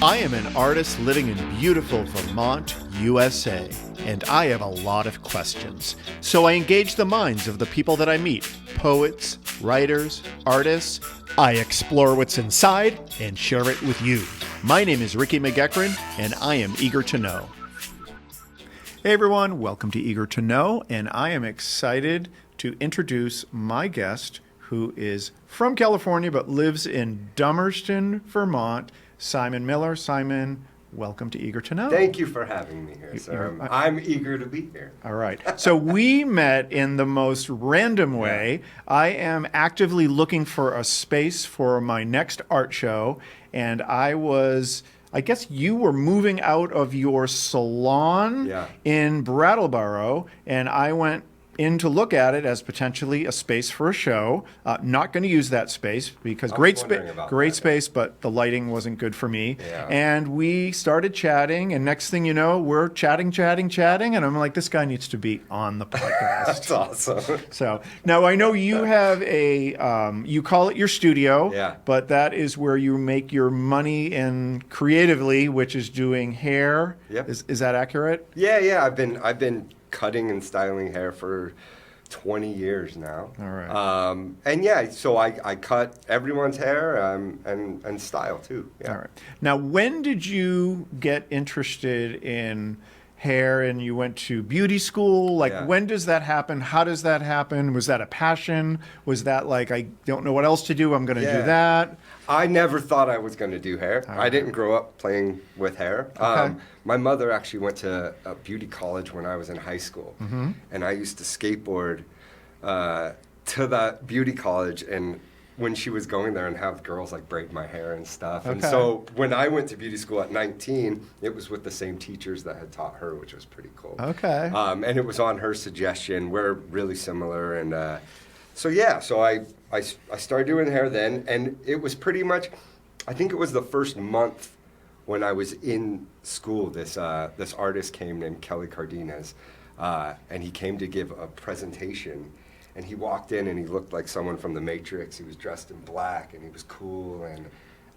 I am an artist living in beautiful Vermont, USA, and I have a lot of questions. So I engage the minds of the people that I meet, poets, writers, artists. I explore what's inside and share it with you. My name is Ricky McGeckran, and I am eager to know. Hey everyone, welcome to Eager to Know, and I am excited to introduce my guest who is from California but lives in Dummerston, Vermont, Simon Miller. Simon, welcome to Eager to Know. Thank you for having me here, sir. I'm eager to be here. All right. So we met in the most random way. I am actively looking for a space for my next art show, and I guess you were moving out of your salon in Brattleboro, and I went in to look at it as potentially a space for a show. Not going to use that space because great space, but the lighting wasn't good for me. Yeah. And we started chatting, and next thing you know, we're chatting, and I'm like, this guy needs to be on the podcast. That's awesome. So now I know you have you call it your studio, but that is where you make your money and creatively, which is doing hair. Yep. Is that accurate? Yeah. I've been cutting and styling hair for 20 years now. All right. And so I cut everyone's hair and style too. Yeah. All right. Now, when did you get interested in hair and you went to beauty school? When does that happen? How does that happen? Was that a passion? Was that like, I don't know what else to do, I'm going to do that? I never thought I was going to do hair. I didn't grow up playing with hair. Okay. My mother actually went to a beauty college when I was in high school. Mm-hmm. And I used to skateboard to that beauty college, and when she was going there and have girls like braid my hair and stuff. Okay. And so when I went to beauty school at 19, it was with the same teachers that had taught her, which was pretty cool. Okay. And it was on her suggestion. We're really similar. And so I started doing hair then, and it was pretty much, I think it was the first month when I was in school, this artist came named Kelly Cardenas, and he came to give a presentation. And he walked in and he looked like someone from The Matrix. He was dressed in black and he was cool. And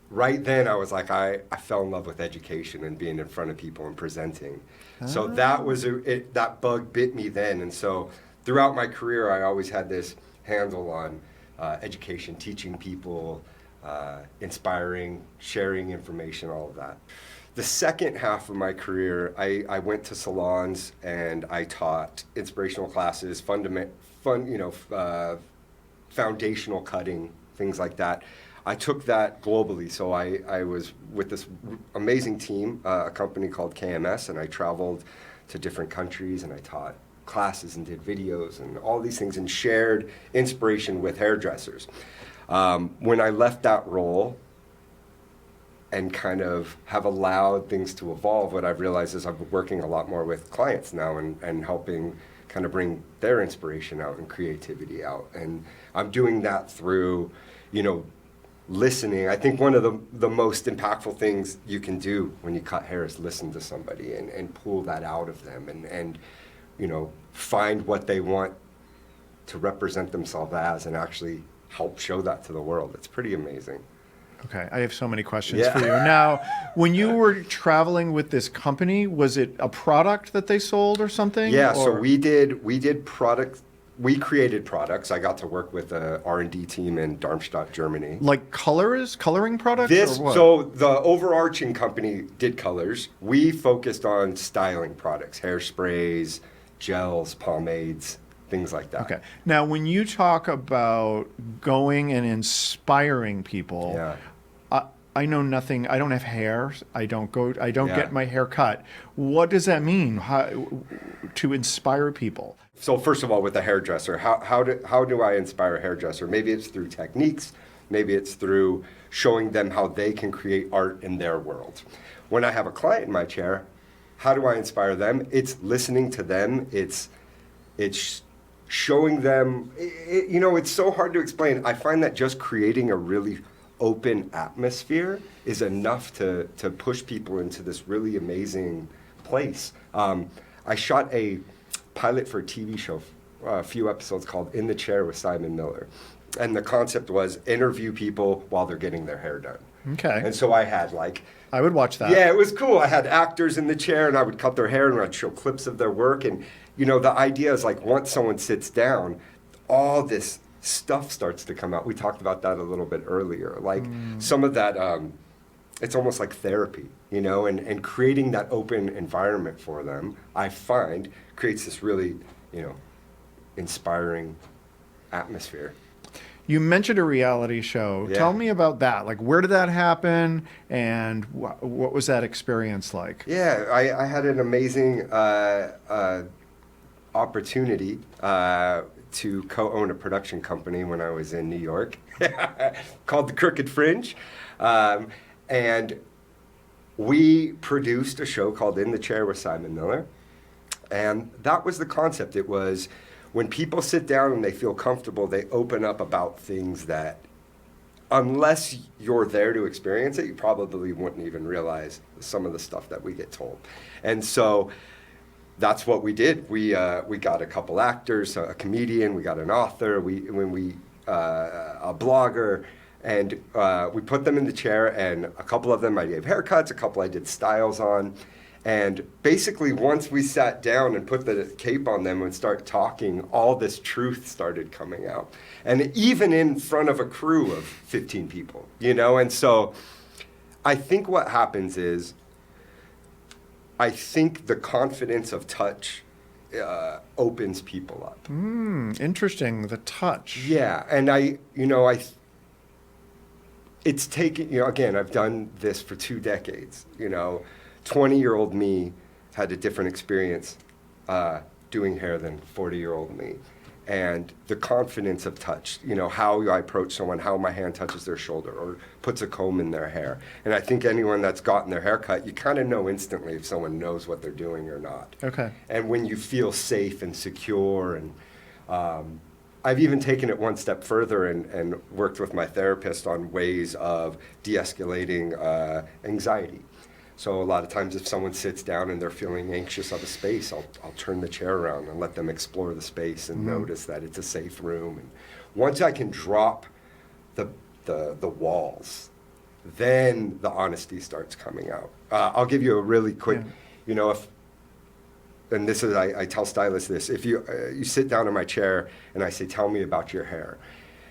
right then I was like, I fell in love with education and being in front of people and presenting. So that was that bug bit me then. And so throughout my career, I always had this handle on education, teaching people, inspiring, sharing information, all of that. The second half of my career, I went to salons and I taught inspirational classes, foundational cutting, things like that. I took that globally, so I was with this amazing team, a company called KMS, and I traveled to different countries and I taught classes and did videos and all these things and shared inspiration with hairdressers. When I left that role and kind of have allowed things to evolve, what I've realized is I'm working a lot more with clients now and helping kind of bring their inspiration out and creativity out. And I'm doing that through, listening. I think one of the most impactful things you can do when you cut hair is listen to somebody and pull that out of them and find what they want to represent themselves as and actually help show that to the world. It's pretty amazing. Okay, I have so many questions for you. Now, when you were traveling with this company, was it a product that they sold or something? Yeah, so we did products. We created products. I got to work with the R&D team in Darmstadt, Germany. Like coloring products or what? So the overarching company did colors. We focused on styling products, hairsprays, gels, pomades, things like that. Okay. Now, when you talk about going and inspiring people, I know nothing. I don't have hair. I don't get my hair cut. What does that mean? To inspire people? So first of all, with a hairdresser, how do I inspire a hairdresser? Maybe it's through techniques. Maybe it's through showing them how they can create art in their world. When I have a client in my chair, how do I inspire them? It's listening to them. It's showing them. It's so hard to explain. I find that just creating a really open atmosphere is enough to push people into this really amazing place. I shot a pilot for a TV show, a few episodes called In the Chair with Simon Miller. And the concept was interview people while they're getting their hair done. Okay. And so I had like, I would watch that. yeah, it was cool. I had actors in the chair, and I would cut their hair, and I'd show clips of their work. And, you know, the idea is like once someone sits down, all this stuff starts to come out. We talked about that a little bit earlier. Like some of that, it's almost like therapy, you know, and creating that open environment for them, I find, creates this really, you know, inspiring atmosphere. You mentioned a reality show. Yeah. Tell me about that. Like, where did that happen, and what was that experience like? Yeah, I had an amazing opportunity to co-own a production company when I was in New York called The Crooked Fringe. And we produced a show called In the Chair with Simon Miller. And that was the concept. It was when people sit down and they feel comfortable, they open up about things that, unless you're there to experience it, you probably wouldn't even realize some of the stuff that we get told. And so that's what we did. We got a couple actors, a comedian, we got an author, a blogger, and we put them in the chair, and a couple of them I gave haircuts, a couple I did styles on. And basically, once we sat down and put the cape on them and start talking, all this truth started coming out. And even in front of a crew of 15 people, you know? And so I think what happens is, I think the confidence of touch opens people up. Interesting, the touch. Yeah, and it's taken, you know, again, I've done this for 2 decades, you know. 20-year-old me had a different experience doing hair than 40-year-old me. And the confidence of touch, you know, how I approach someone, how my hand touches their shoulder or puts a comb in their hair. And I think anyone that's gotten their hair cut, you kind of know instantly if someone knows what they're doing or not. Okay. And when you feel safe and secure, and I've even taken it one step further and worked with my therapist on ways of de-escalating anxiety. So a lot of times if someone sits down and they're feeling anxious of a space, I'll turn the chair around and let them explore the space and notice that it's a safe room. And once I can drop the walls, then the honesty starts coming out. I'll give you a really quick, you know, and this is, I tell stylists this, if you sit down in my chair and I say, tell me about your hair,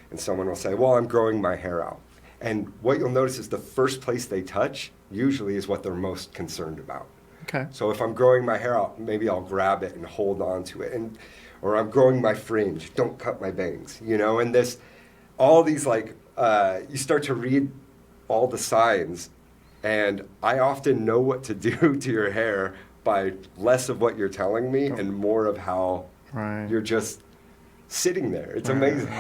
and someone will say, well, I'm growing my hair out. And what you'll notice is the first place they touch usually is what they're most concerned about. Okay. So if I'm growing my hair out, maybe I'll grab it and hold on to it. Or I'm growing my fringe, don't cut my bangs, you know? And all these like, you start to read all the signs, and I often know what to do to your hair by less of what you're telling me and more of how you're just sitting there. It's amazing.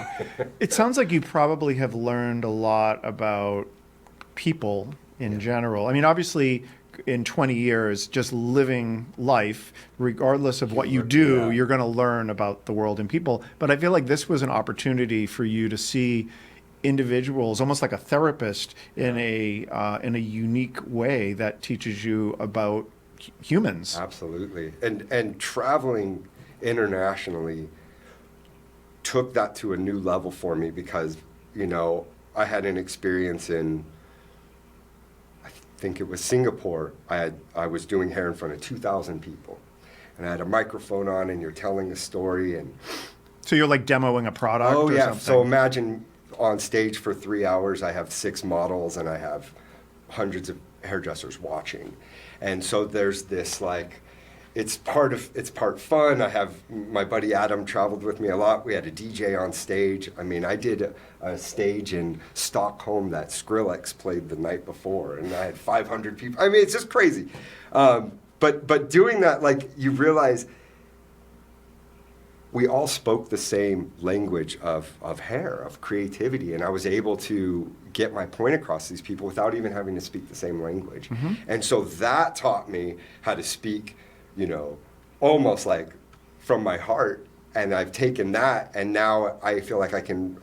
It sounds like you probably have learned a lot about people in general. I mean, obviously, in 20 years, just living life, regardless of what you do, you're going to learn about the world and people. But I feel like this was an opportunity for you to see individuals, almost like a therapist, in a unique way that teaches you about humans. Absolutely. And traveling internationally took that to a new level for me because, you know, I had an experience in, I think it was Singapore. I was doing hair in front of 2,000 people, and I had a microphone on, and you're telling a story, and so you're like demoing a product. Oh or yeah. something. So imagine on stage for 3 hours, I have 6 models, and I have hundreds of hairdressers watching, and so there's this like. It's part fun. I have my buddy Adam traveled with me a lot. We had a DJ on stage. I mean, I did a stage in Stockholm that Skrillex played the night before, and I had 500 people. I mean, it's just crazy. But doing that, like, you realize we all spoke the same language of hair, of creativity, and I was able to get my point across to these people without even having to speak the same language. Mm-hmm. And so that taught me how to speak, you know, almost like from my heart, and I've taken that, and now I feel like I can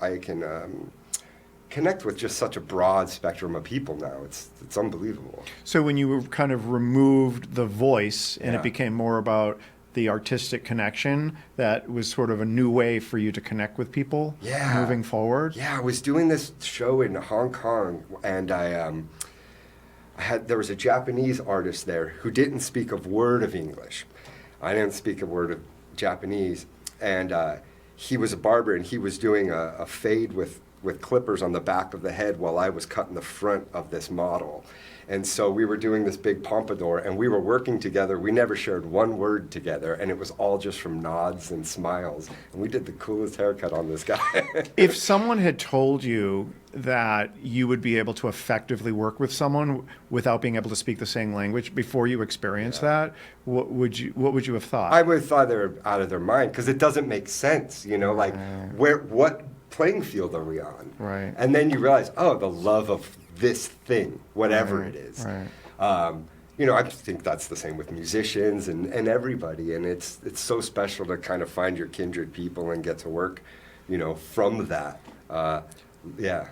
connect with just such a broad spectrum of people now. It's unbelievable. So when you kind of removed the voice and it became more about the artistic connection that was sort of a new way for you to connect with people moving forward? Yeah, I was doing this show in Hong Kong, and there was a Japanese artist there who didn't speak a word of English. I didn't speak a word of Japanese, and he was a barber, and he was doing a fade with clippers on the back of the head while I was cutting the front of this model. And so we were doing this big pompadour, and we were working together. We never shared one word together, and it was all just from nods and smiles. And we did the coolest haircut on this guy. If someone had told you that you would be able to effectively work with someone without being able to speak the same language before you experienced that, what would you have thought? I would have thought they were out of their mind, because it doesn't make sense, like what playing field are we on? Right. And then you realize, oh, the love of this thing, whatever it is. Right. I think that's the same with musicians and everybody, and it's so special to kind of find your kindred people and get to work, from that. Yeah.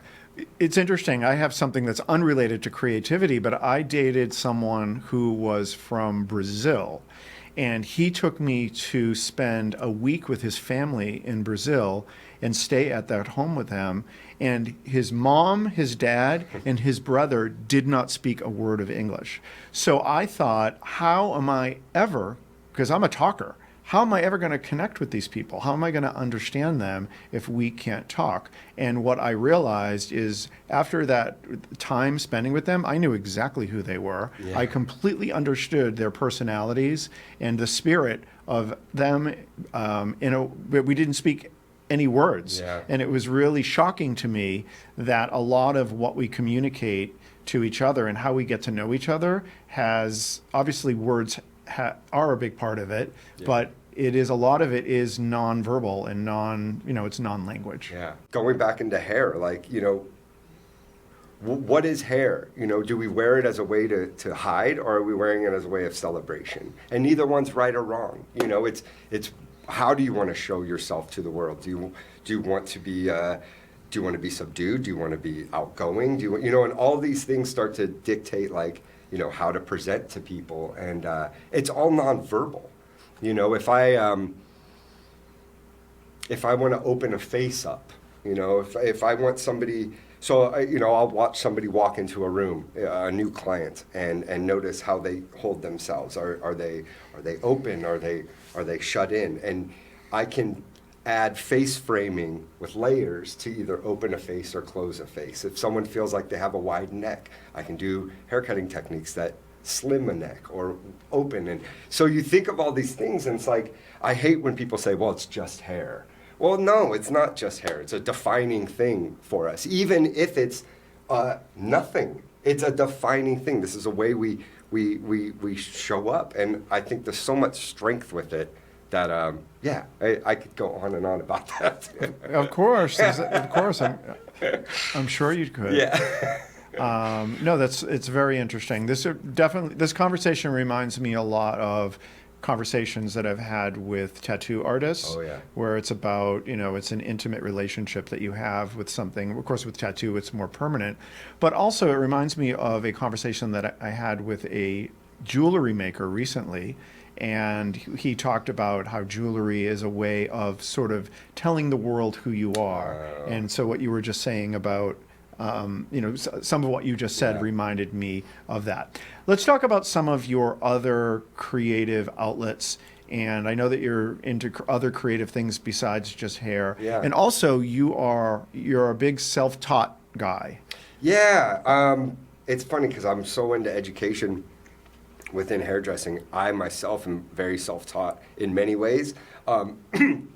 It's interesting. I have something that's unrelated to creativity, but I dated someone who was from Brazil. And he took me to spend a week with his family in Brazil and stay at that home with him. And his mom, his dad, and his brother did not speak a word of English. So I thought, how am I ever, because I'm a talker, how am I ever going to connect with these people? How am I going to understand them if we can't talk? And what I realized is after that time spending with them, I knew exactly who they were. Yeah. I completely understood their personalities and the spirit of them. We didn't speak any words. Yeah. And it was really shocking to me that a lot of what we communicate to each other and how we get to know each other has, obviously words are a big part of it, but a lot of it is nonverbal and it's non-language. Yeah. Going back into hair, what is hair? Do we wear it as a way to hide, or are we wearing it as a way of celebration? And neither one's right or wrong. It's how do you want to show yourself to the world? Do you want to be subdued? Do you want to be outgoing? And all these things start to dictate how to present to people, and it's all nonverbal. If I want to open a face up, if I want somebody, I'll watch somebody walk into a room, a new client, and notice how they hold themselves. Are they open? Are they shut in? And I can add face framing with layers to either open a face or close a face. If someone feels like they have a wide neck, I can do haircutting techniques that slim a neck or open. And so you think of all these things, and it's like, I hate when people say, well, it's just hair. Well, no, it's not just hair. It's a defining thing for us. Even if it's nothing, it's a defining thing. This is a way we show up. And I think there's so much strength with it that, I could go on and on about that. Of course. Of course. I'm sure you could. Yeah. No, it's very interesting. This conversation reminds me a lot of conversations that I've had with tattoo artists. Oh, yeah. Where it's about, it's an intimate relationship that you have with something. Of course, with tattoo, it's more permanent. But also, it reminds me of a conversation that I had with a jewelry maker recently. And he talked about how jewelry is a way of sort of telling the world who you are. And so what you were just saying about some of what you just said reminded me of that. Let's talk about some of your other creative outlets. And I know that you're into other creative things besides just hair. Yeah. And also, you're a big self-taught guy. Yeah. It's funny because I'm so into education within hairdressing. I myself am very self-taught in many ways. 20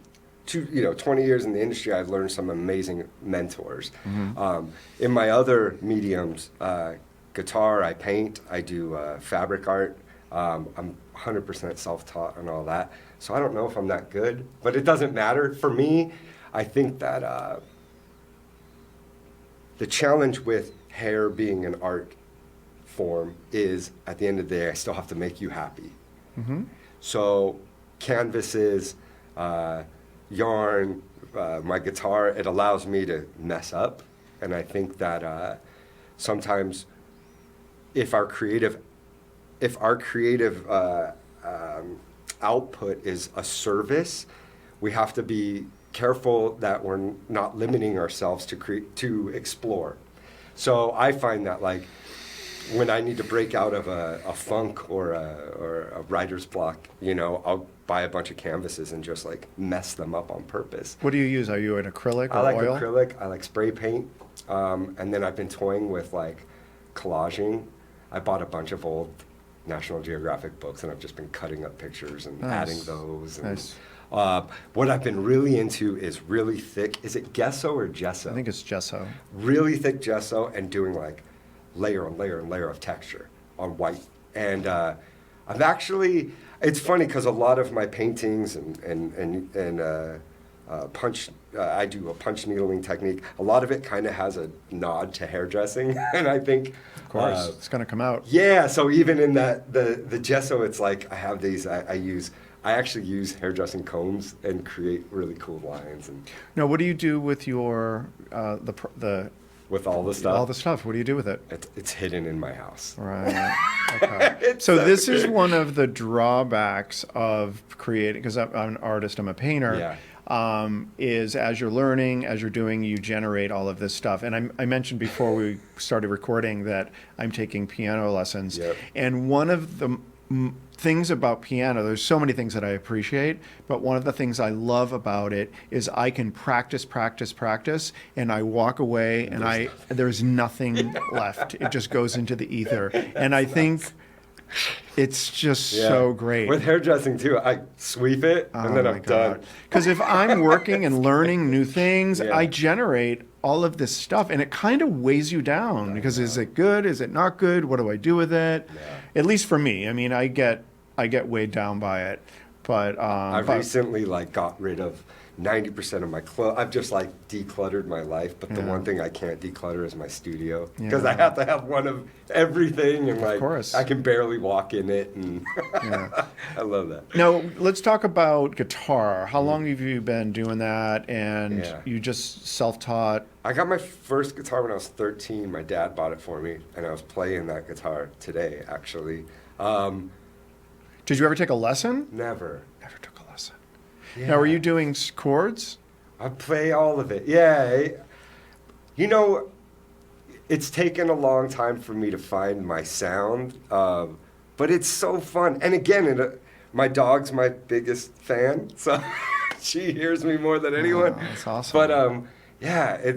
years in the industry, I've learned some amazing mentors. Mm-hmm. In my other mediums, guitar, I paint, I do fabric art. I'm 100% self-taught and all that. So I don't know if I'm that good, but it doesn't matter. For me, I think that the challenge with hair being an art form is, at the end of the day, I still have to make you happy. Mm-hmm. So canvases, yarn, my guitar, it allows me to mess up. And I think that sometimes if our creative output is a service, we have to be careful that we're not limiting ourselves to explore. So I find that like when I need to break out of a funk or a writer's block, you know, I'll buy a bunch of canvases and just like mess them up on purpose. What do you use? Are you an acrylic or I like oil? acrylic. I like spray paint. And then I've been toying with like collaging. I bought a bunch of old National Geographic books and I've just been cutting up pictures and adding those. And, Nice. what I've been really into is really thick. Is it gesso or gesso? I think it's gesso. Really thick gesso and doing like layer on layer and layer of texture on white. And I've actually, it's funny because a lot of my paintings and punch, I do a punch needling technique. A lot of it kind of has a nod to hairdressing, and I think, Of course, it's going to come out. yeah. So even in that the gesso, it's like I have these. I actually use hairdressing combs and create really cool lines. And Now, what do you do with your the with all the stuff, all the stuff? What do you do with it? it's hidden in my house. Right. Okay. It's So so this is one of the drawbacks of creating, because I'm an artist, I'm a painter. Yeah. Is as you're learning, as you're doing, you generate all of this stuff. And I mentioned before we started recording that I'm taking piano lessons. Yep. And one of the things about piano, there's so many things that I appreciate, but one of the things I love about it is I can practice, and I walk away and there's nothing left. It just goes into the ether. And I think it's just so great. With hairdressing too, I sweep it and then I'm done. Because if I'm working and learning new things, Yeah. I generate all of this stuff, and it kind of weighs you down. Because is it good? Is it not good? What do I do with it? Yeah. At least for me. I mean, I get weighed down by it. But I've recently like got rid of 90% of my clothes. I've just like decluttered my life, but the one thing I can't declutter is my studio because I have to have one of everything, and like course. I can barely walk in it, and I love that. Now, let's talk about guitar. How long have you been doing that? And Yeah. you just self-taught? I got my first guitar when I was 13. My dad bought it for me, and I was playing that guitar today, actually. Did you ever take a lesson? Never. Never took a lesson. Yeah. Now, are you doing chords? I play all of it. Yeah. You know, it's taken a long time for me to find my sound, but it's so fun. And again, my dog's my biggest fan, so she hears me more than anyone. Oh, that's awesome. But yeah,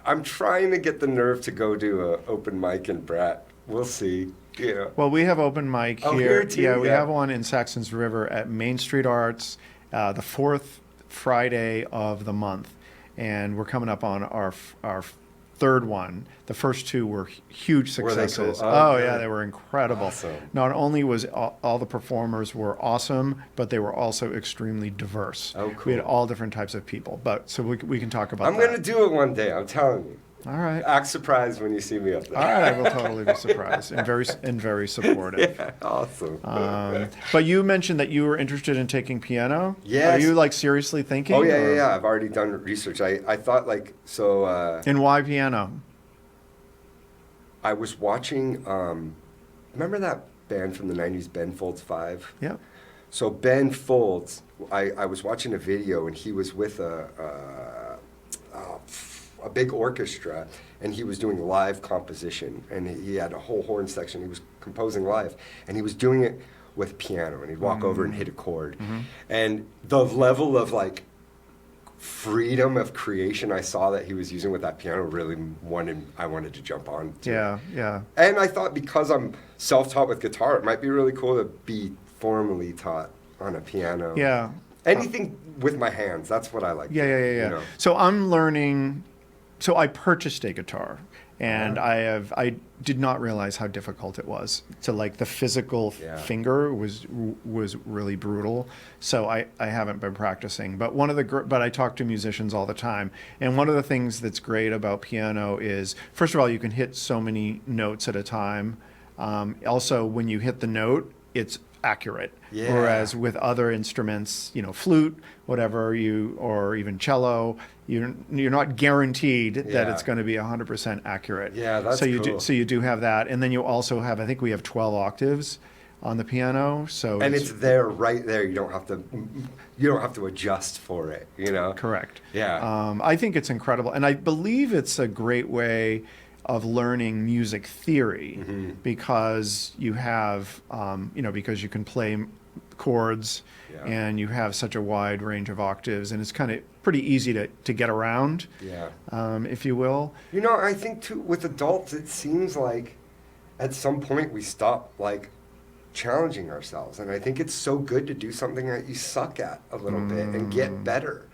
I'm trying to get the nerve to go do an open mic in Brat. We'll see. You know. Well, we have open mic Oh, here. here too, Yeah, we yeah. have one in Saxons River at Main Street Arts, the fourth Friday of the month, and we're coming up on our third one. The first two were huge Were they cool? successes. Oh, Oh yeah, good. they were incredible. Awesome. Not only was all the performers were awesome, but they were also extremely diverse. Oh, We had cool. all different types of people. But so we can talk about I'm that. going to do it one day, I'm telling you. All right. Act surprised when you see me up there. All right, I will totally be surprised and very supportive. Yeah, awesome. But you mentioned that you were interested in taking piano. Yes. Are you like seriously thinking? Oh, yeah, or- yeah. I've already done research. I thought like, so And why piano? I was watching, remember that band from the 90s, Ben Folds 5? Yeah. So Ben Folds, I was watching a video and he was with a big orchestra and he was doing live composition and he had a whole horn section. He was composing live and he was doing it with piano and he'd walk over and hit a chord. And the level of like freedom of creation I saw that he was using with that piano really I wanted to jump on to. Yeah. And I thought because I'm self-taught with guitar, it might be really cool to be formally taught on a piano. Yeah. Anything with my hands, that's what I like. Yeah. you know. So I'm learning. So I purchased a guitar, and I did not realize how difficult it was. To like the physical finger was really brutal. So I haven't been practicing. But but I talk to musicians all the time, and one of the things that's great about piano is, first of all, you can hit so many notes at a time. Also, when you hit the note, it's accurate. Yeah. Whereas with other instruments, flute, whatever or even cello, you're not guaranteed that it's going to be 100% accurate. Yeah, that's so you cool. So you do have that, and then you also have, I think we have 12 octaves, on the piano. So and it's there, right there. You don't have to adjust for it, you know? correct. Yeah. I think it's incredible. And I believe it's a great way of learning music theory because you have, because you can play chords and you have such a wide range of octaves, and it's kind of pretty easy to get around, if you will. You know, I think too, with adults, it seems like at some point we stop like challenging ourselves, and I think it's so good to do something that you suck at a little bit and get better.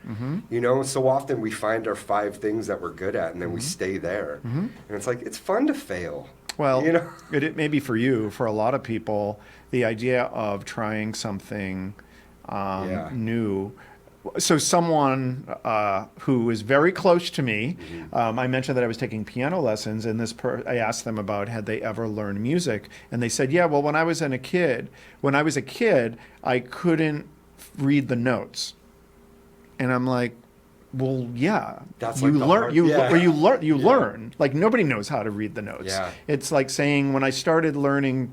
You know, so often we find our 5 things that we're good at, and then we stay there, and it's like it's fun to fail. Well, you know, it may be for you. For a lot of people, the idea of trying something new. So someone who is very close to me, I mentioned that I was taking piano lessons, and I asked them about had they ever learned music, and they said, yeah, well, when I was a kid, I couldn't read the notes. And I'm like, well, yeah, that's you like learn. Like nobody knows how to read the notes. Yeah. It's like saying when I started learning,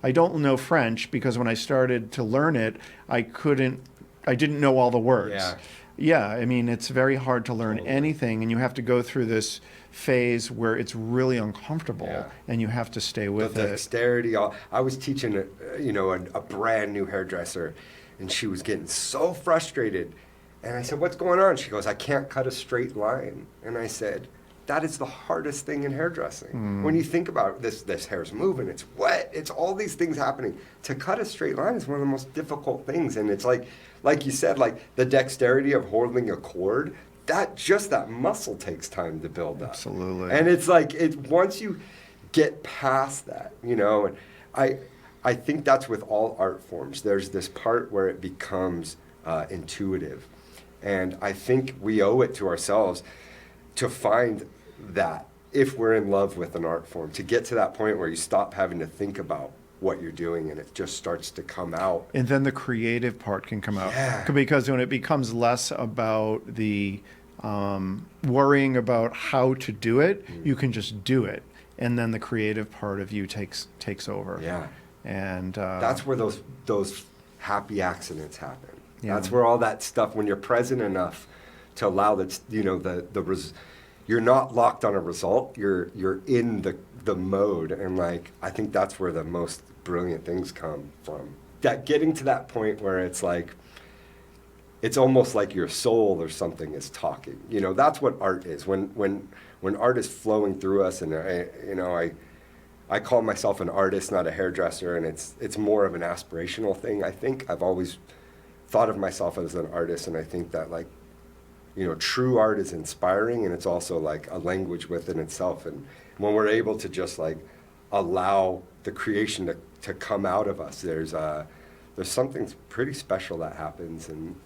I don't know French because when I started to learn it, I didn't know all the words. Yeah, I mean, it's very hard to learn anything, and you have to go through this phase where it's really uncomfortable, and you have to stay with the it. Dexterity. I was teaching, a brand new hairdresser, and she was getting so frustrated. And I said, what's going on? She goes, I can't cut a straight line. And I said, that is the hardest thing in hairdressing. When you think about it, this hair's moving, it's wet, it's all these things happening. To cut a straight line is one of the most difficult things. And it's like you said, like the dexterity of holding a cord, that muscle takes time to build up. Absolutely. And it's like, once you get past that, and I think that's with all art forms. There's this part where it becomes intuitive. And I think we owe it to ourselves to find that if we're in love with an art form, to get to that point where you stop having to think about what you're doing and it just starts to come out. And then the creative part can come out. Yeah. Because when it becomes less about the worrying about how to do it, you can just do it. And then the creative part of you takes over. Yeah. And that's where those happy accidents happen. Yeah. That's where all that stuff, when you're present enough to allow that, you're not locked on a result. You're in the mode, and like I think that's where the most brilliant things come from. That getting to that point where it's like, it's almost like your soul or something is talking. That's what art is. When art is flowing through us, and I call myself an artist, not a hairdresser, and it's more of an aspirational thing. I think I've always thought of myself as an artist, and I think that true art is inspiring, and it's also like a language within itself. And when we're able to just like allow the creation to come out of us, there's something pretty special that happens. And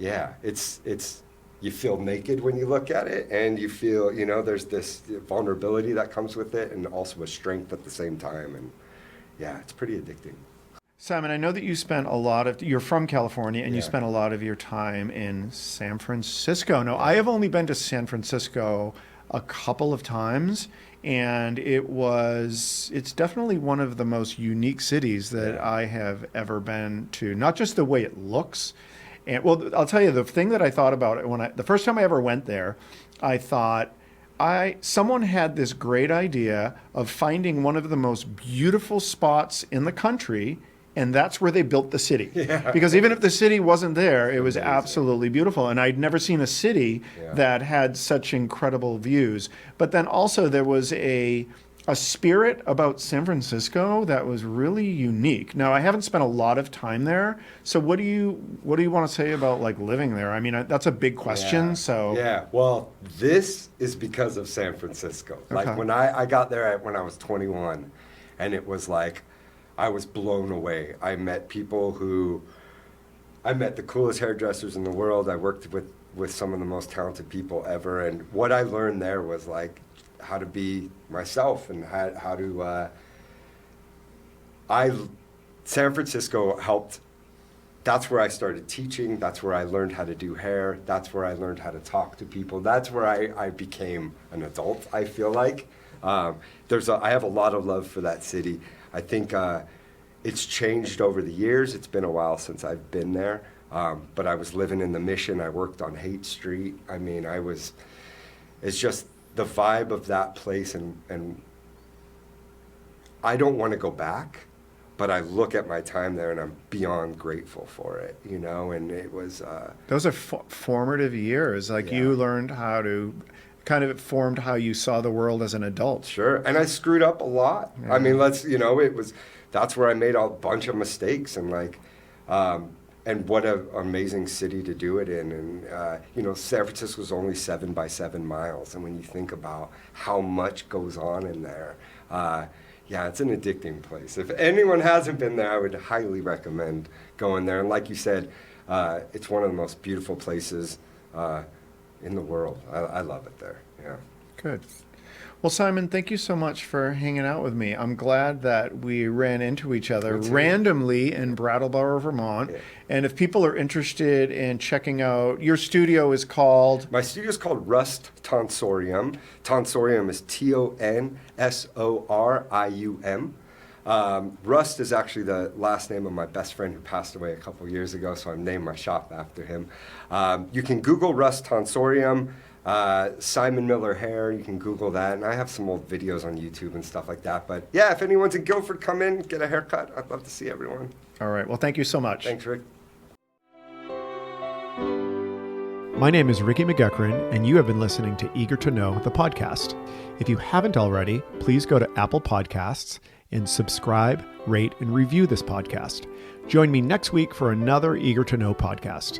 it's you feel naked when you look at it, and you feel there's this vulnerability that comes with it, and also a strength at the same time. And it's pretty addicting. Simon, I know that you're from California, and you spent a lot of your time in San Francisco. Now, I have only been to San Francisco a couple of times, and it's definitely one of the most unique cities that I have ever been to. Not just the way it looks, and well, I'll tell you the thing that I thought about it the first time I ever went there, I thought someone had this great idea of finding one of the most beautiful spots in the country. And that's where they built the city. Yeah. Because even if the city wasn't there, it was absolutely beautiful. And I'd never seen a city that had such incredible views. But then also there was a spirit about San Francisco that was really unique. Now, I haven't spent a lot of time there. So what do you want to say about like living there? I mean, that's a big question. Yeah. So well, this is because of San Francisco. Okay. Like when I got there when I was 21, and it was like, I was blown away. I met the coolest hairdressers in the world. I worked with some of the most talented people ever. And what I learned there was like how to be myself and how to, San Francisco helped. That's where I started teaching. That's where I learned how to do hair. That's where I learned how to talk to people. That's where I became an adult, I feel like. I have a lot of love for that city. I think it's changed over the years. It's been a while since I've been there, but I was living in the Mission. I worked on Haight Street. I mean, it's just the vibe of that place, and I don't want to go back, but I look at my time there and I'm beyond grateful for it, you know, and it was... Those are formative years. Like you learned how to, kind of it formed how you saw the world as an adult. Sure, and I screwed up a lot. I mean, that's where I made a bunch of mistakes, and and what an amazing city to do it in. And, San Francisco is only 7 by 7 miles. And when you think about how much goes on in there, it's an addicting place. If anyone hasn't been there, I would highly recommend going there. And like you said, it's one of the most beautiful places in the world. I love it there, yeah. Good. Well, Simon, thank you so much for hanging out with me. I'm glad that we ran into each other randomly in Brattleboro, Vermont. Yeah. And if people are interested in checking out, your studio is called? My studio is called Rust Tonsorium. Tonsorium is Tonsorium. Rust is actually the last name of my best friend who passed away a couple years ago, so I named my shop after him. You can Google Rust Tonsorium. Simon Miller Hair, you can Google that, and I have some old videos on YouTube and stuff like that. But yeah, if anyone's in Guildford, come in, get a haircut. I'd love to see everyone. All right. Well, thank you so much. Thanks, Rick. My name is Ricky McGuckran, and you have been listening to Eager to Know, the podcast. If you haven't already, please go to Apple Podcasts and subscribe, rate, and review this podcast. Join me next week for another Eager to Know podcast.